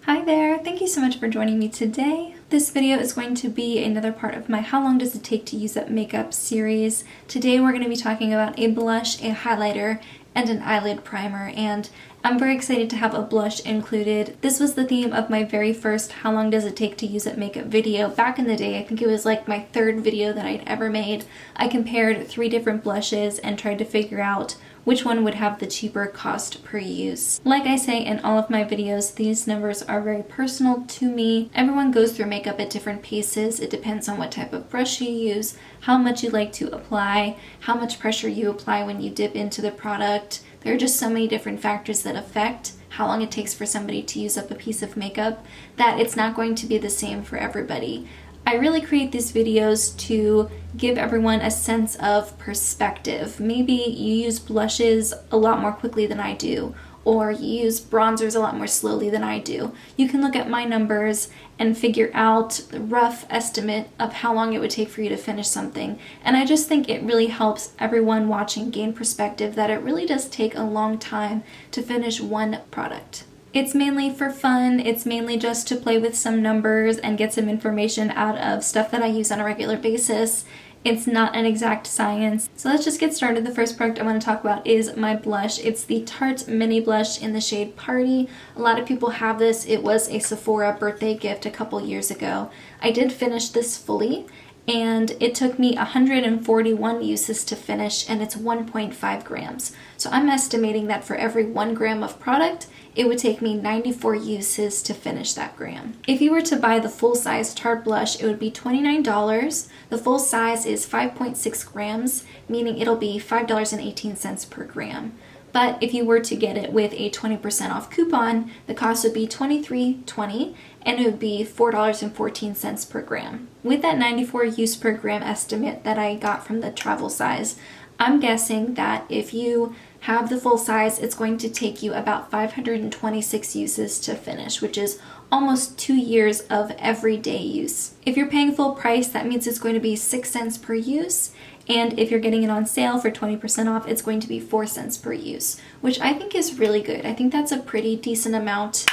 Hi there, thank you so much for joining me today. This video is going to be another part of my How Long Does It Take to Use Up Makeup series. Today we're going to be talking about a blush, a highlighter, and an eyelid primer, and I'm very excited to have a blush included. This was the theme of my very first How Long Does It Take to Use Up Makeup video back in the day. I think it was like my third video that I'd ever made. I compared 3 different blushes and tried to figure out which one would have the cheaper cost per use. Like I say in all of my videos, these numbers are very personal to me. Everyone goes through makeup at different paces. It depends on what type of brush you use, how much you like to apply, how much pressure you apply when you dip into the product. There are just so many different factors that affect how long it takes for somebody to use up a piece of makeup that it's not going to be the same for everybody. I really create these videos to give everyone a sense of perspective. Maybe you use blushes a lot more quickly than I do, or you use bronzers a lot more slowly than I do. You can look at my numbers and figure out the rough estimate of how long it would take for you to finish something. And I just think it really helps everyone watching gain perspective that it really does take a long time to finish one product. It's mainly for fun. It's mainly just to play with some numbers and get some information out of stuff that I use on a regular basis. It's not an exact science. So let's just get started. The first product I want to talk about is my blush. It's the Tarte Mini Blush in the shade Paaarty. A lot of people have this. It was a Sephora birthday gift a couple years ago. I did finish this fully, and it took me 141 uses to finish, and it's 1.5 grams. So I'm estimating that for every 1 gram of product, it would take me 94 uses to finish that gram. If you were to buy the full-size Tarte blush, it would be $29. The full size is 5.6 grams, meaning it'll be $5.18 per gram. But if you were to get it with a 20% off coupon, the cost would be $23.20, and it would be $4.14 per gram. With that 94 use per gram estimate that I got from the travel size, I'm guessing that if you have the full size, it's going to take you about 526 uses to finish, which is almost 2 years of everyday use. If you're paying full price, that means it's going to be 6 cents per use. And if you're getting it on sale for 20% off, it's going to be 4 cents per use, which I think is really good. I think that's a pretty decent amount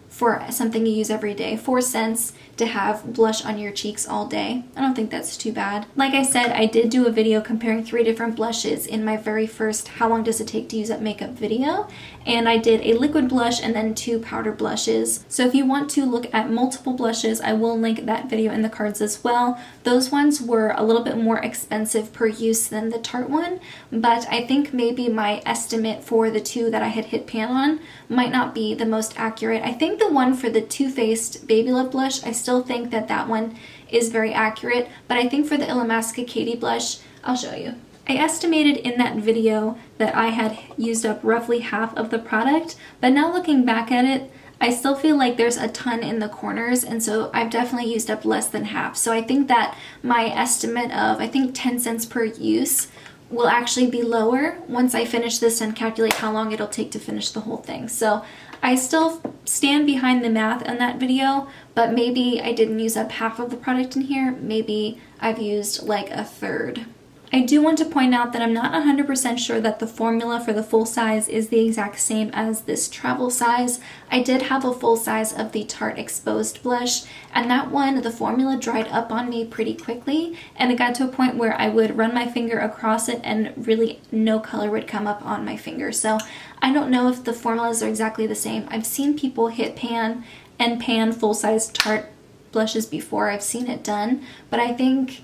for something you use every day. 4 cents to have blush on your cheeks all day. I don't think that's too bad. Like I said, I did do a video comparing 3 different blushes in my very first How Long Does It Take to Use Up Makeup video, and I did a liquid blush and then 2 powder blushes. So if you want to look at multiple blushes, I will link that video in the cards as well. Those ones were a little bit more expensive per use than the Tarte one, but I think maybe my estimate for the 2 that I had hit pan on might not be the most accurate. I think the one for the Too Faced Baby Love blush, I still think that that one is very accurate, but I think for the Illamasqua Katie blush, I'll show you. I estimated in that video that I had used up roughly half of the product, but now looking back at it, I still feel like there's a ton in the corners, and so I've definitely used up less than half. So I think that my estimate of, I think 10 cents per use will actually be lower once I finish this and calculate how long it'll take to finish the whole thing. So I still stand behind the math on that video, but maybe I didn't use up half of the product in here. Maybe I've used like a third. I do want to point out that I'm not 100% sure that the formula for the full size is the exact same as this travel size. I did have a full size of the Tarte Exposed blush, and that one, the formula dried up on me pretty quickly, and it got to a point where I would run my finger across it and really no color would come up on my finger. So I don't know if the formulas are exactly the same. I've seen people hit pan and pan full-size Tarte blushes before. I've seen it done, but I think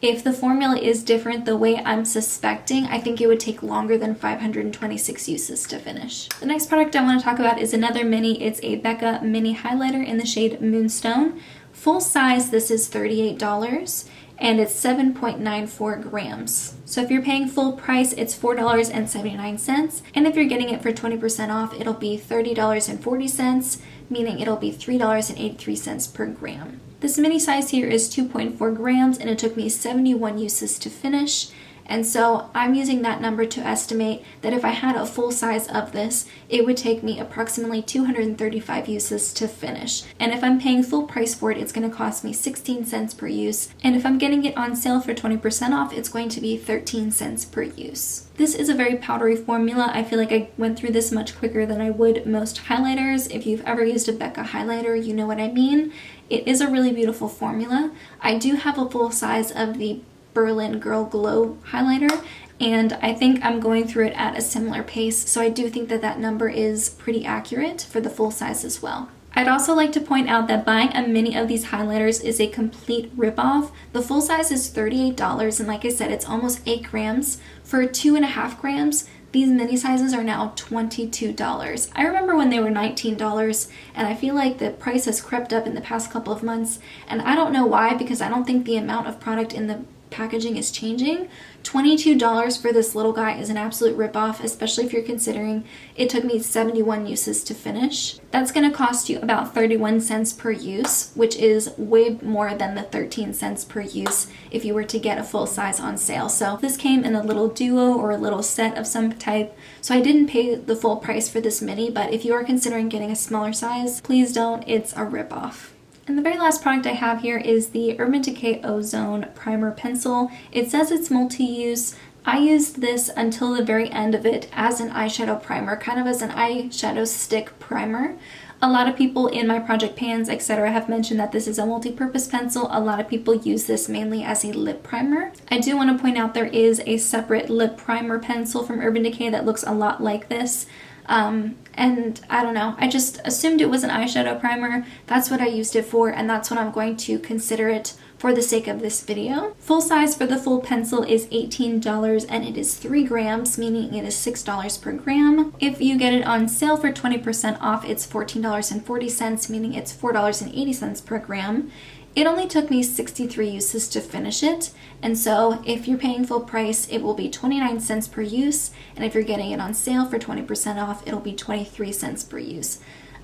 if the formula is different the way I'm suspecting, I think it would take longer than 526 uses to finish. The next product I want to talk about is another mini. It's a Becca mini highlighter in the shade Moonstone. Full size, this is $38, and it's 7.94 grams. So if you're paying full price, it's $4.79, and if you're getting it for 20% off, it'll be $30.40, meaning it'll be $3.83 per gram. This mini size here is 2.4 grams, and it took me 71 uses to finish, And so I'm using that number to estimate that if I had a full size of this, it would take me approximately 235 uses to finish. And if I'm paying full price for it, it's going to cost me 16 cents per use. And if I'm getting it on sale for 20% off, it's going to be 13 cents per use. This is a very powdery formula. I feel like I went through this much quicker than I would most highlighters. If you've ever used a Becca highlighter, you know what I mean. It is a really beautiful formula. I do have a full size of the Berlin Girl Glow highlighter, and I think I'm going through it at a similar pace, so I do think that that number is pretty accurate for the full size as well. I'd also like to point out that buying a mini of these highlighters is a complete ripoff. The full size is $38, and like I said, it's almost 8 grams. For 2.5 grams, these mini sizes are now $22. I remember when they were $19, and I feel like the price has crept up in the past couple of months, and I don't know why, because I don't think the amount of product in the packaging is changing. $22 for this little guy is an absolute ripoff, especially if you're considering it took me 71 uses to finish. That's going to cost you about 31 cents per use, which is way more than the 13 cents per use if you were to get a full size on sale. So this came in a little duo or a little set of some type, so I didn't pay the full price for this mini, but if you are considering getting a smaller size, please don't. It's a ripoff. And the very last product I have here is the Urban Decay Ozone Primer Pencil. It says it's multi-use. I used this until the very end of it as an eyeshadow primer, kind of as an eyeshadow stick primer. A lot of people in my project pans, etc. have mentioned that this is a multi-purpose pencil. A lot of people use this mainly as a lip primer. I do want to point out there is a separate lip primer pencil from Urban Decay that looks a lot like this. And I don't know, I just assumed it was an eyeshadow primer. That's what I used it for, and that's what I'm going to consider it for the sake of this video. Full size for the full pencil is $18, and it is 3 grams, meaning it is $6 per gram. If you get it on sale for 20% off, it's $14.40, meaning it's $4.80 per gram. It only took me 63 uses to finish it, and so if you're paying full price, it will be 29 cents per use, and if you're getting it on sale for 20% off, it'll be 23 cents per use.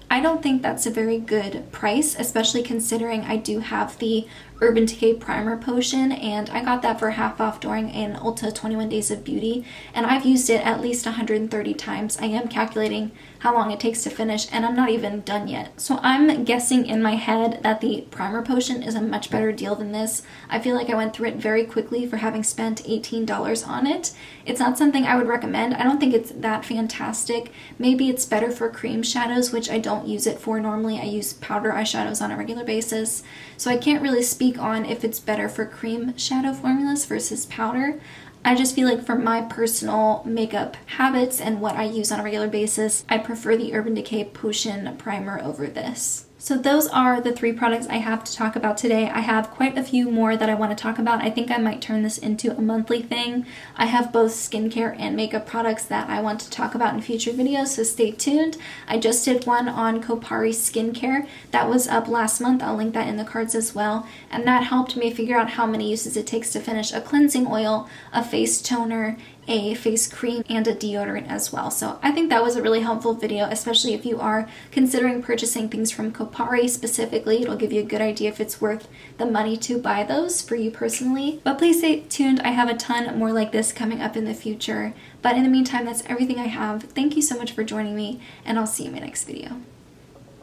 I don't think that's a very good price, especially considering I do have the Urban Decay Primer Potion, and I got that for half off during an Ulta 21 Days of Beauty, and I've used it at least 130 times. I am calculating how long it takes to finish, and I'm not even done yet. So I'm guessing in my head that the Primer Potion is a much better deal than this. I feel like I went through it very quickly for having spent $18 on it. It's not something I would recommend. I don't think it's that fantastic. Maybe it's better for cream shadows, which I don't use it for normally. I use powder eyeshadows on a regular basis, so I can't really speak on if it's better for cream shadow formulas versus powder. I just feel like for my personal makeup habits and what I use on a regular basis, I prefer the Urban Decay Potion Primer over this. So those are the 3 products I have to talk about today. I have quite a few more that I want to talk about. I think I might turn this into a monthly thing. I have both skincare and makeup products that I want to talk about in future videos, so stay tuned. I just did one on Paaarty skincare. That was up last month. I'll link that in the cards as well. And that helped me figure out how many uses it takes to finish a cleansing oil, a face toner, a face cream, and a deodorant as well. So I think that was a really helpful video, especially if you are considering purchasing things from Paaarty specifically. It'll give you a good idea if it's worth the money to buy those for you personally. But please stay tuned. I have a ton more like this coming up in the future. But in the meantime, that's everything I have. Thank you so much for joining me, and I'll see you in my next video.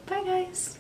Bye guys!